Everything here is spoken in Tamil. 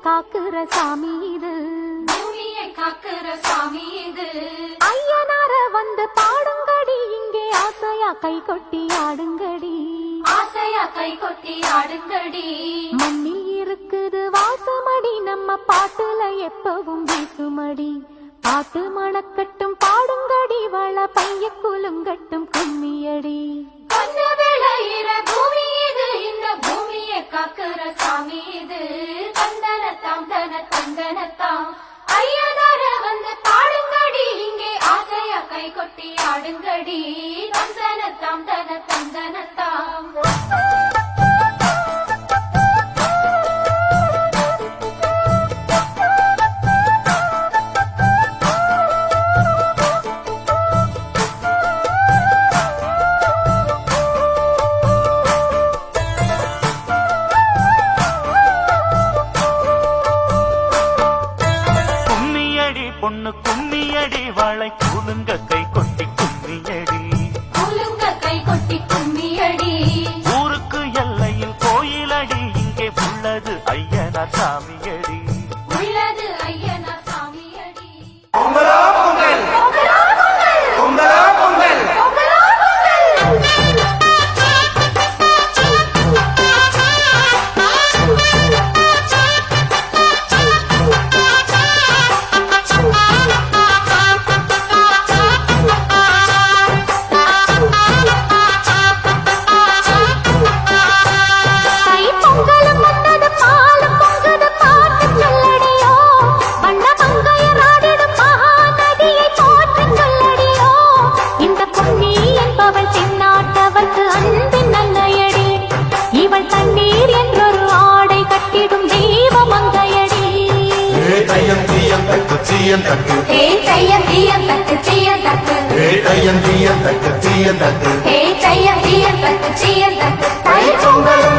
காக்குற சாமி இது, பூமியை காக்குற சாமி இது. ஐயனார வந்து பாடுங்கடி, இங்கே ஆசையா கை கொட்டி ஆடுங்கடி, ஆசையா கை கொட்டி ஆடுங்கடி. மண்ணில் இருக்குது வாசமடி, நம்ம பாட்டுல எப்பவும் வீசுமடி, பாட்டு மணக்கட்டும் பாடுங்கடி, வள பைய குலுங்கட்டும் கும்மியடி. பொன்ன விளையிற பூமி இது, இந்த பூமியை காக்குற சாமி இது. தந்தனத்தாம் தன தந்தனத்தாம் ஐயனார வந்து பாடுங்கடி, இங்கே ஆசையா கை கொட்டி ஆடுங்கடி. தந்தனத்தாம் தன தந்தனத்தாம். பொண்ணு கும்மியடி, வாழை குலுங்க கை கொட்டி கும்மியடி, குலுங்க கை கொட்டி கும்மியடி. ஊருக்கு எல்லையில் கோயிலடி, இங்கே உள்ளது ஐயனார் சாமியடி, உள்ளது ஐயனார் சாமியடி. பொங்கலோ பொங்கல், பொங்கலோ பொங்கல், தீயன் தக்கு, ஹே தையம் தீயம் தக்கு தீயம் தக்கு, ஹே தையன் தீயன் தக்கு தீயன் தக்கு, ஹே தையம் தீயம் தக்கு தீயம் தக்கு. தை பொங்கலும்